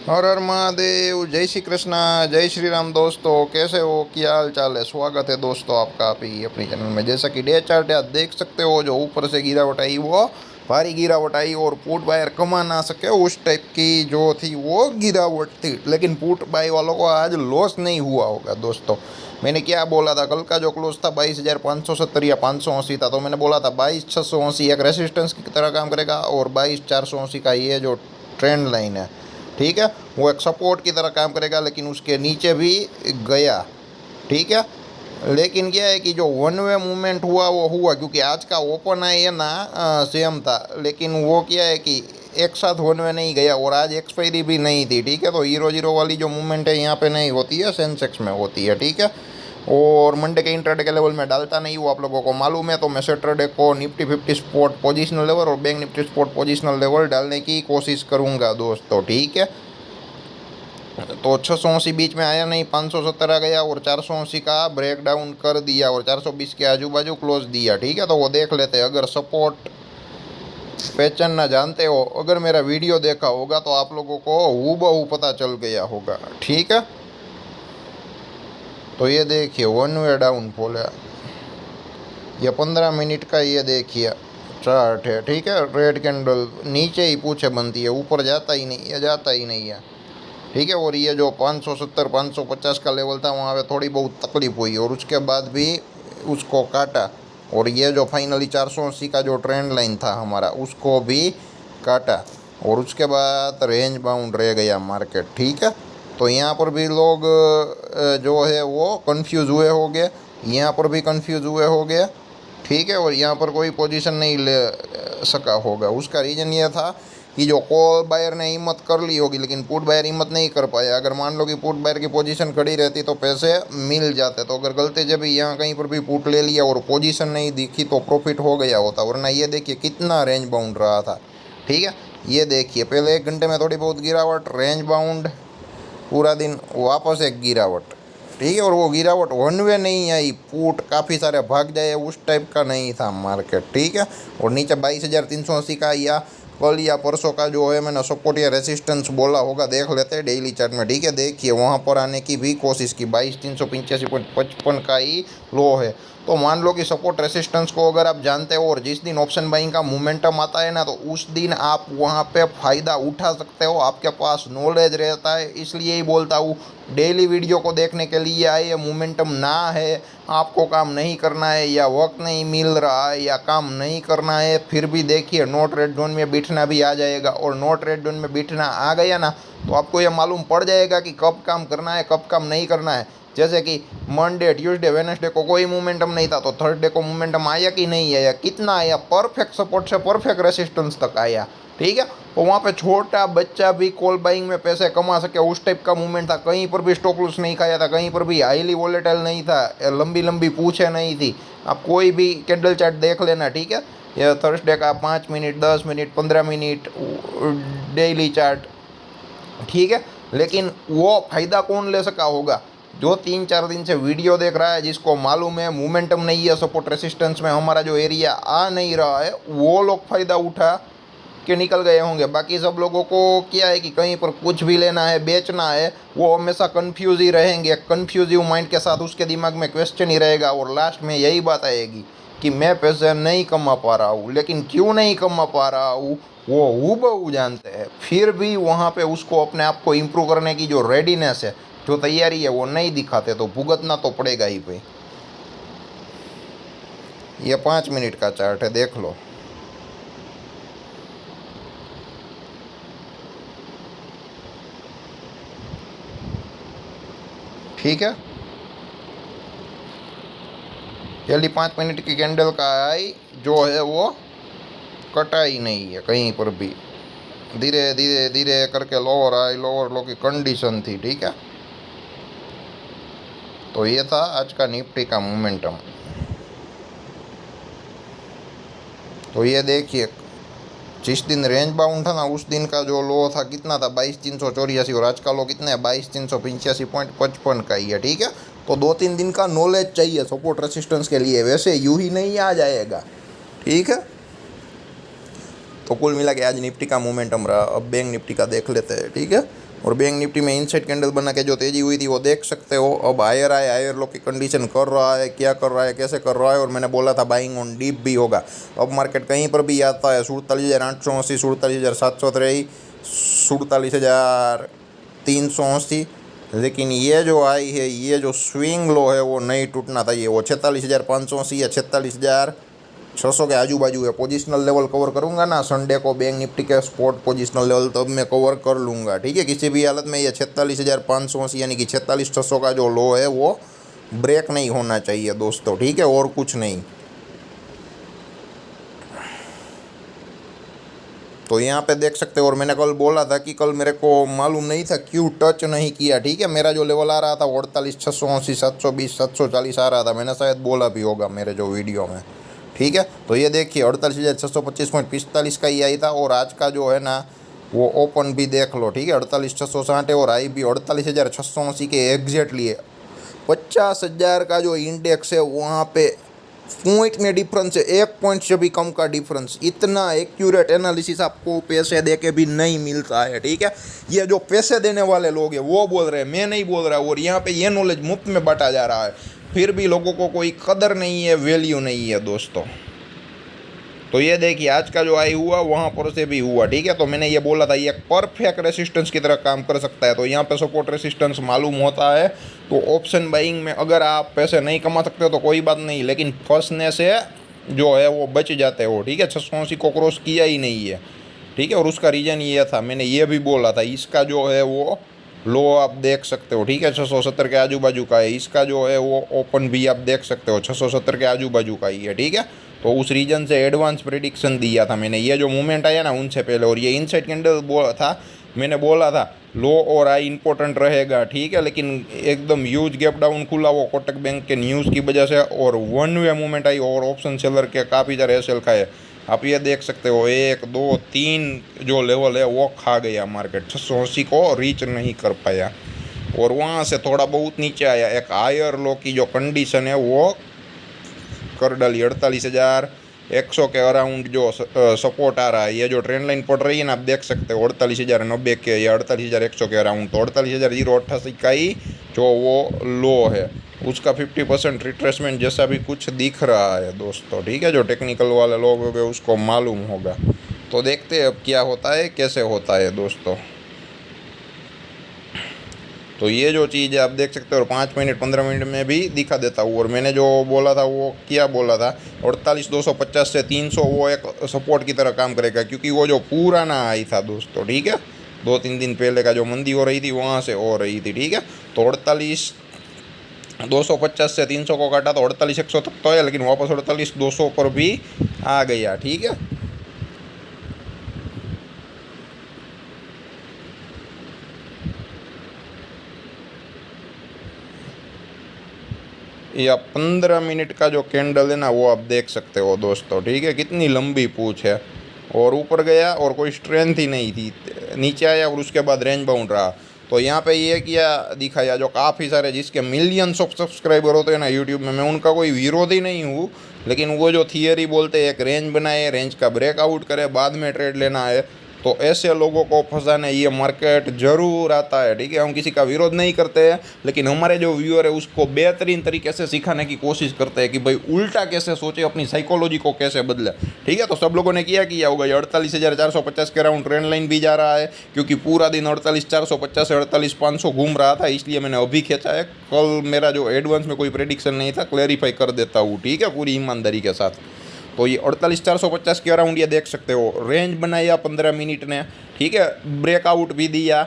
हर हर महादेव। जय श्री कृष्णा, जय श्री राम। दोस्तों कैसे हो, क्या हाल चाल है? स्वागत है दोस्तों आपका आप ही अपनी चैनल में। जैसा कि डे चार्ट आप देख सकते हो, जो ऊपर से गिरावट आई वो भारी गिरावट आई और पुट बायर कमा ना सके उस टाइप की जो थी वो गिरावट थी। लेकिन पुट बाई वालों को आज लॉस नहीं हुआ होगा दोस्तों। मैंने क्या बोला था, कल का जो क्लोज था 22,570 या 580 था, तो मैंने बोला था 22,680 एक रेसिस्टेंस की तरह काम करेगा और 22,480 का ये जो ट्रेंड लाइन है, ठीक है, वो एक सपोर्ट की तरह काम करेगा। लेकिन उसके नीचे भी गया, ठीक है। लेकिन क्या है कि जो वन वे मूवमेंट हुआ वो हुआ, क्योंकि आज का ओपन आई है ना सेम था, लेकिन वो क्या है कि एक साथ वन वे नहीं गया और आज एक्सपायरी भी नहीं थी, ठीक है। तो हीरो जीरो वाली जो मूवमेंट है यहाँ पे नहीं होती है, सेंसेक्स में होती है, ठीक है। और मंडे के इंट्राडे के लेवल में डालता नहीं हूँ, आप लोगों को मालूम है। तो मैं सैटरडे को निफ्टी 50 स्पॉट पोजिशनल लेवल और bank Nifty spot positional level डालने की कोशिश करूँगा दोस्तों, ठीक है। तो 680 बीच में आया नहीं, 570 आ गया और 480 का ब्रेक डाउन कर दिया और 420 के आजू बाजू क्लोज दिया, ठीक है। तो वो देख लेते हैं। अगर सपोर्ट पहचान ना जानते हो, अगर मेरा वीडियो देखा होगा तो आप लोगों को हूबहू पता चल गया होगा, ठीक है। तो ये देखिए वन वे डाउन फॉल है, ये 15 मिनट का ये देखिए चार्ट है, ठीक है। रेड कैंडल नीचे ही पूछे बनती है, ऊपर जाता ही नहीं, ये जाता ही नहीं है, ठीक है। और ये जो 570 550 का लेवल था वहाँ पे थोड़ी बहुत तकलीफ हुई और उसके बाद भी उसको काटा। और ये जो फाइनली 480 का जो ट्रेंड लाइन था हमारा, उसको भी काटा और उसके बाद रेंज बाउंड रह गया मार्केट, ठीक है। तो यहाँ पर भी लोग जो है वो कंफ्यूज हुए होंगे, यहाँ पर भी कंफ्यूज हुए होंगे, ठीक है। और यहाँ पर कोई पोजीशन नहीं ले सका होगा। उसका रीज़न ये था कि जो कॉल बायर ने हिम्मत कर ली होगी, लेकिन पुट बायर हिम्मत नहीं कर पाया। अगर मान लो कि पुट बायर की पोजीशन खड़ी रहती तो पैसे मिल जाते। तो अगर गलती जब यहाँ कहीं पर भी पुट ले लिया और पोजीशन नहीं दिखी तो प्रॉफिट हो गया होता, वरना ये देखिए कितना रेंज बाउंड रहा था, ठीक है। ये देखिए पहले 1 घंटे में थोड़ी बहुत गिरावट, रेंज बाउंड, पूरा दिन वापस एक गिरावट, ठीक है। और वो गिरावट वन वे नहीं आई, पुट काफ़ी सारे भाग जाए उस टाइप का नहीं था मार्केट, ठीक है। और नीचे 22,380 का या कल या परसों का जो है मैंने सपोर्ट या रेसिस्टेंस बोला होगा, देख लेते हैं डेली चार्ट में, ठीक है। देखिए वहाँ पर आने की भी कोशिश की, 22,385.55 का ही लो है। तो मान लो कि सपोर्ट रेसिस्टेंस को अगर आप जानते हो और जिस दिन ऑप्शन बाइंग का मोमेंटम आता है ना, तो उस दिन आप वहाँ पे फ़ायदा उठा सकते हो, आपके पास नॉलेज रहता है। इसलिए ही बोलता हूँ डेली वीडियो को देखने के लिए आए। मोमेंटम ना है, आपको काम नहीं करना है या वक्त नहीं मिल रहा है या काम नहीं करना है, फिर भी देखिए नोट रेड जोन में बैठना भी आ जाएगा। और नोट रेड जोन में बैठना आ गया ना, तो आपको ये मालूम पड़ जाएगा कि कब काम करना है कब काम नहीं करना है। जैसे कि मंडे ट्यूसडे वेडनेसडे को कोई मोमेंटम नहीं था, तो थर्सडे को मोमेंटम आया कि नहीं आया, कितना आया, परफेक्ट सपोर्ट से परफेक्ट रेसिस्टेंस तक आया, ठीक है। तो वहाँ पे छोटा बच्चा भी कॉल बाइंग में पैसे कमा सके उस टाइप का मूवमेंट था। कहीं पर भी स्टॉप लॉस नहीं खाया था, कहीं पर भी हाईली वॉलेटाइल नहीं था, लंबी लंबी पूछे नहीं थी। आप कोई भी कैंडल चार्ट देख लेना, ठीक है। यह थर्सडे का 5 minute 10 minute 15 minute daily chart, ठीक है। लेकिन वो फ़ायदा कौन ले सका होगा? जो 3-4 दिन से वीडियो देख रहा है, जिसको मालूम है मोमेंटम नहीं है, सपोर्ट रेसिस्टेंस में हमारा जो एरिया आ नहीं रहा है, वो लोग फ़ायदा उठा के निकल गए होंगे। बाकी सब लोगों को क्या है कि कहीं पर कुछ भी लेना है, बेचना है, वो हमेशा कन्फ्यूज ही रहेंगे। कन्फ्यूजिव माइंड के साथ उसके दिमाग में क्वेश्चन ही रहेगा और लास्ट में यही बात आएगी कि मैं पैसे नहीं कमा पा रहा हूँ। लेकिन क्यों नहीं कमा पा रहा हूँ वो हूबहू जानते हैं, फिर भी वहाँ पे उसको अपने आप को इम्प्रूव करने की जो रेडीनेस है, जो तैयारी है, वो नहीं दिखाते। तो भुगतना तो पड़ेगा ही भाई। ये 5 मिनट का चार्ट है, देख लो। ठीक है, पहली 5 मिनट की कैंडल का आई जो है वो कटा ही नहीं है कहीं पर भी। धीरे धीरे धीरे करके लोअर आई, लोअर लो की कंडीशन थी, ठीक है। तो ये था आज का निफ्टी का मोमेंटम। तो ये देखिए जिस दिन रेंज बाउंड था ना, उस दिन का जो लो था कितना था, 22,384, और आज का लो कितना है, 22,385.55 का ही है, ठीक है। तो 2-3 दिन का नॉलेज चाहिए सपोर्ट रेसिस्टेंस के लिए, वैसे यूं ही नहीं आ जाएगा, ठीक है। तो कुल मिला के आज निफ्टी का मोमेंटम रहा। अब बैंक निफ्टी का देख लेते हैं, ठीक है। और बैंक निफ्टी में इनसाइड कैंडल बना के जो तेज़ी हुई थी वो देख सकते हो। अब हायर आए, हायर लो की कंडीशन कर रहा है, क्या कर रहा है, कैसे कर रहा है, और मैंने बोला था बाइंग ऑन डीप भी होगा। अब मार्केट कहीं पर भी आता है 47,880, 47,783, 47,380, लेकिन ये जो आई है, ये जो स्विंग लो है वो नहीं टूटना चाहिए। वो 46,580 या 46,600 के आजू बाजू है। पोजिशनल लेवल कवर करूंगा ना संडे को बैंक निफ्टी के स्पॉट पोजिशनल लेवल, तब मैं कवर कर लूँगा, ठीक है। किसी भी हालत में ये 46,580 यानी कि 46,600 का जो लो है वो ब्रेक नहीं होना चाहिए दोस्तों, ठीक है, और कुछ नहीं। तो यहाँ पे देख सकते हो। और मैंने कल बोला था कि कल मेरे को मालूम नहीं था क्यों टच नहीं किया, ठीक है। मेरा जो लेवल आ रहा था 48,680, 720, 740 आ रहा था, मैंने शायद बोला भी होगा मेरे जो वीडियो में, ठीक है। तो ये देखिए 48,625.45 का ही आई था, और आज का जो है ना वो ओपन भी देख लो, ठीक है, 48,660 है, और आई भी 48,680 के एग्जैक्टली है। 50,000 का जो इंडेक्स है वहाँ पे पॉइंट में डिफरेंस है, 1 पॉइंट से भी कम का डिफरेंस। इतना एक्यूरेट एनालिसिस आपको पैसे दे के भी नहीं मिलता है, ठीक है। ये जो पैसे देने वाले लोग हैं वो बोल रहे हैं, मैं नहीं बोल रहा। और यहाँ पे ये नॉलेज मुफ्त में बांटा जा रहा है, फिर भी लोगों को कोई कदर नहीं है, वैल्यू नहीं है दोस्तों। तो ये देखिए आज का जो आई हुआ वहाँ पर से भी हुआ, ठीक है। तो मैंने ये बोला था ये परफेक्ट रेसिस्टेंस की तरह काम कर सकता है। तो यहाँ पे सपोर्ट रेसिस्टेंस मालूम होता है। तो ऑप्शन बाइंग में अगर आप पैसे नहीं कमा सकते हो तो कोई बात नहीं, लेकिन फंसने से जो है वो बच जाते हो, ठीक है। 680 को क्रॉस किया ही नहीं है, ठीक है। और उसका रीज़न ये था, मैंने ये भी बोला था, इसका जो है वो लो आप देख सकते हो, ठीक है, 670 के आजू बाजू का है। इसका जो है वो ओपन भी आप देख सकते हो 670 के आजू बाजू का ही है, ठीक है। तो उस रीजन से एडवांस प्रेडिक्शन दिया था मैंने। ये जो मूवमेंट आया ना उनसे पहले, और ये इनसाइड कैंडल था, मैंने बोला था लो और आई इंपॉर्टेंट रहेगा, ठीक है। लेकिन एकदम ह्यूज गैप डाउन खुला वो कोटक बैंक के न्यूज़ की वजह से, और वन वे मूवमेंट आई, और ऑप्शन सेलर के काफ़ी सारे एसएल खाए। आप ये देख सकते हो 1, 2, 3 जो लेवल है वो खा गया मार्केट, 680 को रीच नहीं कर पाया, और वहाँ से थोड़ा बहुत नीचे आया। एक हायर लो की जो कंडीशन है वो कर डाली 48,100 के अराउंड जो सपोर्ट आ रहा है। ये जो ट्रेंड लाइन पड़ रही है ना आप देख सकते हो 48,090 के या 48,100 के अराउंड। तो 48,088 का ही जो वो लो है उसका 50% रिट्रेसमेंट जैसा भी कुछ दिख रहा है दोस्तों, ठीक है। जो टेक्निकल वाले लोग होंगे उसको मालूम होगा। तो देखते हैं अब क्या होता है, कैसे होता है दोस्तों। तो ये जो चीज़ है आप देख सकते हो, और 5 मिनट 15 मिनट में भी दिखा देता हूँ। और मैंने जो बोला था वो क्या बोला था, 48,250 से 300 वो एक सपोर्ट की तरह काम करेगा, क्योंकि वो जो पुराना आई था दोस्तों, ठीक है, 2-3 दिन पहले का जो मंदी हो रही थी वहाँ से हो रही थी, ठीक है। तो 48,250 से 300 को काटा तो 48,100 तक तो है, लेकिन वापस 48,200 पर भी आ गया, ठीक है। या 15 मिनट का जो कैंडल है ना वो आप देख सकते हो दोस्तों, ठीक है, कितनी लंबी पूछ है। और ऊपर गया और कोई स्ट्रेंथ ही नहीं थी, नीचे आया और उसके बाद रेंज बाउंड रहा। तो यहाँ पे ये किया दिखाया, जो काफ़ी सारे जिसके मिलियंस ऑफ सब्सक्राइबर होते हैं ना यूट्यूब में, मैं उनका कोई विरोधी नहीं हूँ, लेकिन वो जो थियरी बोलते हैं एक रेंज बनाए, रेंज का ब्रेकआउट करे, बाद में ट्रेड लेना है, तो ऐसे लोगों को फंसाने ये मार्केट ज़रूर आता है, ठीक है। हम किसी का विरोध नहीं करते हैं, लेकिन हमारे जो व्यूअर है उसको बेहतरीन तरीके से सिखाने की कोशिश करते हैं कि भाई उल्टा कैसे सोचे, अपनी साइकोलॉजी को कैसे बदले, ठीक है। तो सब लोगों ने किया होगा। 48,450 के अराउंड ट्रेंड लाइन भी जा रहा है, क्योंकि पूरा दिन 48,450 से 48,500 घूम रहा था, इसलिए मैंने अभी खींचा है। कल मेरा जो एडवांस में कोई प्रेडिक्शन नहीं था, क्लैरिफाई कर देता हूँ, ठीक है, पूरी ईमानदारी के साथ। तो ये 48,450 के अराउंड ये देख सकते हो, रेंज बनाया 15 मिनट ने, ठीक है, ब्रेकआउट भी दिया,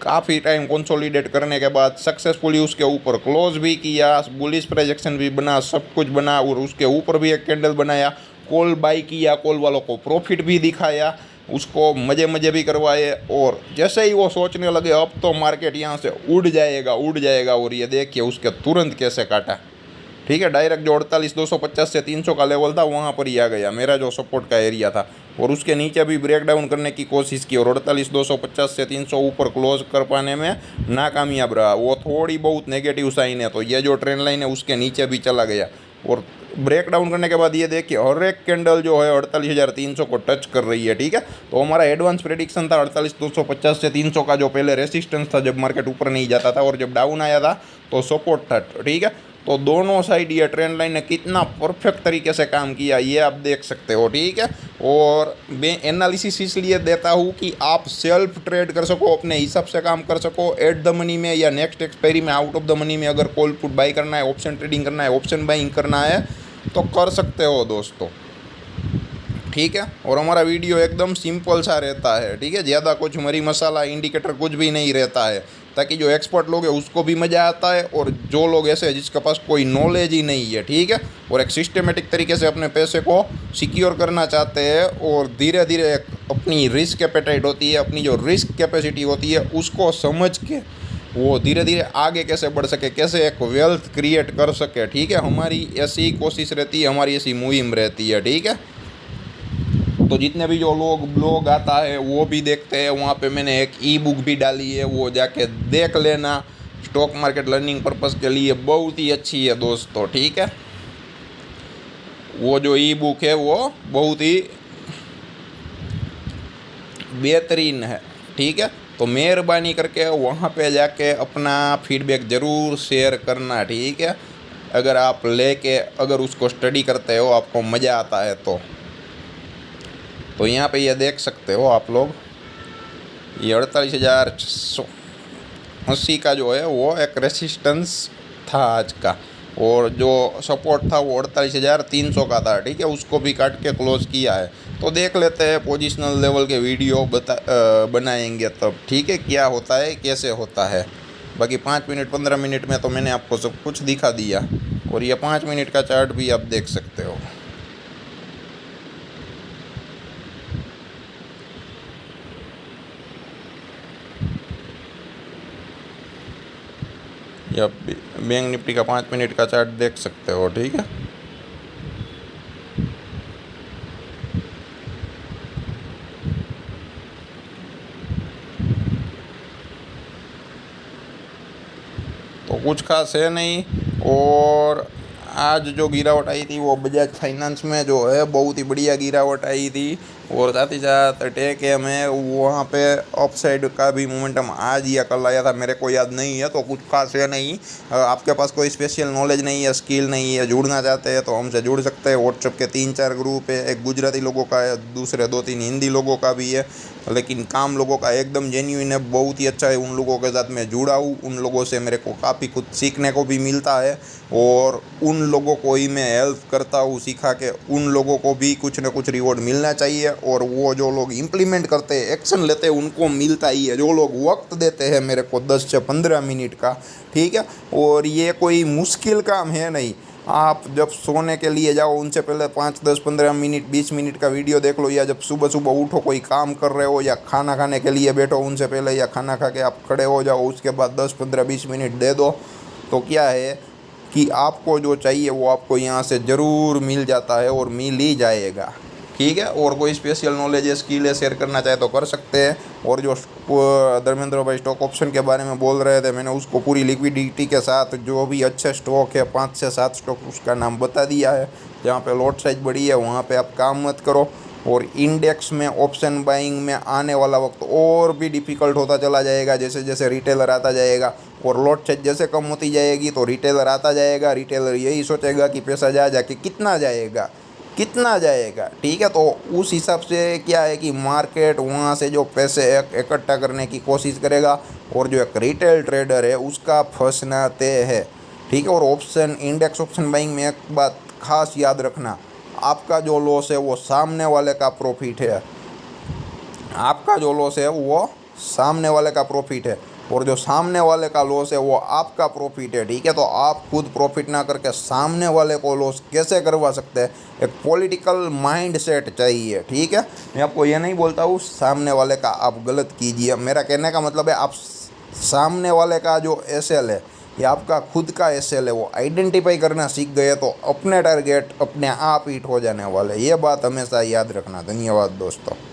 काफ़ी टाइम कंसोलिडेट करने के बाद सक्सेसफुली उसके ऊपर क्लोज भी किया, बुलिश प्रोजेक्शन भी बना, सब कुछ बना, और उसके ऊपर भी एक कैंडल बनाया, कॉल बाई किया, कॉल वालों को प्रॉफिट भी दिखाया, उसको मज़े भी करवाए। और जैसे ही वो सोचने लगे अब तो मार्केट यहाँ से उड़ जाएगा, और ये देखिए उसके तुरंत कैसे काटा, ठीक है। डायरेक्ट जो 48,250 से 300 का लेवल था वहाँ पर ही आ गया, मेरा जो सपोर्ट का एरिया था, और उसके नीचे भी ब्रेक डाउन करने की कोशिश की, और 48,250 से 300 ऊपर क्लोज कर पाने में नाकामयाब रहा। वो थोड़ी बहुत नेगेटिव साइन है, तो ये जो ट्रेंड लाइन है उसके नीचे भी चला गया, और ब्रेक डाउन करने के बाद ये देखिए हर एक कैंडल जो है 48,300 को टच कर रही है, ठीक है। तो हमारा एडवांस प्रेडिक्शन था 48,250 से 300 का, जो पहले रेसिस्टेंस था जब मार्केट ऊपर नहीं जाता था, और जब डाउन आया था तो सपोर्ट था, ठीक है। तो दोनों साइड ये ट्रेंड लाइन ने कितना परफेक्ट तरीके से काम किया ये आप देख सकते हो, ठीक है। और मैं एनालिसिस इसलिए देता हूँ कि आप सेल्फ ट्रेड कर सको, अपने हिसाब से काम कर सको। एट द मनी में या नेक्स्ट एक्सपायरी में, आउट ऑफ द मनी में अगर कॉल पुट बाई करना है, ऑप्शन ट्रेडिंग करना है, ऑप्शन बाइंग करना है तो कर सकते हो दोस्तों, ठीक है। और हमारा वीडियो एकदम सिंपल सा रहता है, ठीक है। ज़्यादा कुछ मरी मसाला इंडिकेटर कुछ भी नहीं रहता है, ताकि जो एक्सपर्ट लोग हैं उसको भी मज़ा आता है, और जो लोग ऐसे हैं जिसके पास कोई नॉलेज ही नहीं है, ठीक है, और एक सिस्टमेटिक तरीके से अपने पैसे को सिक्योर करना चाहते हैं, और धीरे धीरे अपनी रिस्क एपेटाइट होती है, अपनी जो रिस्क कैपेसिटी होती है उसको समझ के वो धीरे धीरे आगे कैसे बढ़ सके, कैसे एक वेल्थ क्रिएट कर सके, ठीक है। हमारी ऐसी कोशिश रहती है, हमारी ऐसी मुहिम रहती है, ठीक है। तो जितने भी जो लोग ब्लॉग आता है वो भी देखते हैं, वहाँ पे मैंने एक ई बुक भी डाली है, वो जाके देख लेना, स्टॉक मार्केट लर्निंग पर्पज़ के लिए बहुत ही अच्छी है दोस्तों, ठीक है। वो जो ई बुक है वो बहुत ही बेहतरीन है, ठीक है। तो मेहरबानी करके वहाँ पे जाके अपना फीडबैक ज़रूर शेयर करना, ठीक है। अगर आप लेके अगर उसको स्टडी करते हो, आपको मज़ा आता है तो यहाँ पे ये देख सकते हो आप लोग, ये 48,680 का जो है वो एक रेसिस्टेंस था आज का, और जो सपोर्ट था वो 48,300 का था, ठीक है। उसको भी काट के क्लोज किया है। तो देख लेते हैं, पोजिशनल लेवल के वीडियो बनाएंगे तब, ठीक है, क्या होता है कैसे होता है। बाकी 5 मिनट 15 मिनट में तो मैंने आपको सब कुछ दिखा दिया, और ये 5 मिनट का चार्ट भी आप देख सकते हो। या बैंक निफ्टी का 5 मिनट का चार्ट देख सकते हो, ठीक है। तो कुछ खास है नहीं। और आज जो गिरावट आई थी वो बजाज फाइनेंस में जो है बहुत ही बढ़िया गिरावट आई थी, और साथ ही साथ टेक है में वहाँ पे अपसाइड का भी मोमेंटम आज या कल आया था, मेरे को याद नहीं है। तो कुछ खास है नहीं। आपके पास कोई स्पेशल नॉलेज नहीं है, स्किल नहीं है, जुड़ना चाहते हैं तो हमसे जुड़ सकते हैं। व्हाट्सएप के 3-4 ग्रुप है, एक गुजराती लोगों का है, दूसरे 2-3 हिंदी लोगों का भी है, लेकिन काम लोगों का एकदम जेन्युइन है, बहुत ही अच्छा है। उन लोगों के साथ मैं जुड़ा हूँ, उन लोगों से मेरे को काफ़ी कुछ सीखने को भी मिलता है, और उन लोगों को ही मैं हेल्प करता हूँ सिखा के। उन लोगों को भी कुछ ना कुछ रिवॉर्ड मिलना चाहिए, और वो जो लोग इम्प्लीमेंट करते हैं, एक्शन लेते हैं, उनको मिलता ही है। जो लोग वक्त देते हैं मेरे को 10 से 15 मिनट का, ठीक है, और ये कोई मुश्किल काम है नहीं। आप जब सोने के लिए जाओ उनसे पहले 5, 10, 15 मिनट 20 मिनट का वीडियो देख लो, या जब सुबह सुबह उठो कोई काम कर रहे हो या खाना खाने के लिए बैठो उनसे पहले, या खाना खा के आप खड़े हो जाओ उसके बाद 10, 15, 20 मिनट दे दो, तो क्या है कि आपको जो चाहिए वो आपको यहाँ से ज़रूर मिल जाता है, और मिल ही जाएगा, ठीक है। और कोई स्पेशल नॉलेज है, स्किल है, शेयर करना चाहे तो कर सकते हैं। और जो धर्मेंद्र भाई स्टॉक ऑप्शन के बारे में बोल रहे थे, मैंने उसको पूरी लिक्विडिटी के साथ जो भी अच्छे स्टॉक है 5 से 7 स्टॉक उसका नाम बता दिया है। जहाँ पे लॉट साइज बड़ी है वहाँ पे आप काम मत करो। और इंडेक्स में ऑप्शन बाइंग में आने वाला वक्त और भी डिफ़िकल्ट होता चला जाएगा, जैसे जैसे रिटेलर आता जाएगा, और लॉट साइज जैसे कम होती जाएगी तो रिटेलर आता जाएगा। रिटेलर यही सोचेगा कि पैसा जा जाके कितना जाएगा, ठीक है। तो उस हिसाब से क्या है कि मार्केट वहाँ से जो पैसे इकट्ठा करने की कोशिश करेगा, और जो एक रिटेल ट्रेडर है उसका फंसना तय है, ठीक है। और ऑप्शन इंडेक्स ऑप्शन बाइंग में एक बात खास याद रखना, आपका जो लॉस है वो सामने वाले का प्रॉफिट है, आपका जो लॉस है वो सामने वाले का प्रॉफिट है, और जो सामने वाले का लॉस है वो आपका प्रॉफिट है, ठीक है। तो आप खुद प्रॉफिट ना करके सामने वाले को लॉस कैसे करवा सकते हैं, एक पॉलिटिकल माइंड सेट चाहिए, ठीक है। मैं आपको ये नहीं बोलता हूँ सामने वाले का आप गलत कीजिए, मेरा कहने का मतलब है आप सामने वाले का जो एसएल है या आपका खुद का एसएल है वो आइडेंटिफाई करना सीख गए तो अपने टारगेट अपने आप हिट हो जाने वाले। ये बात हमेशा याद रखना। धन्यवाद दोस्तों।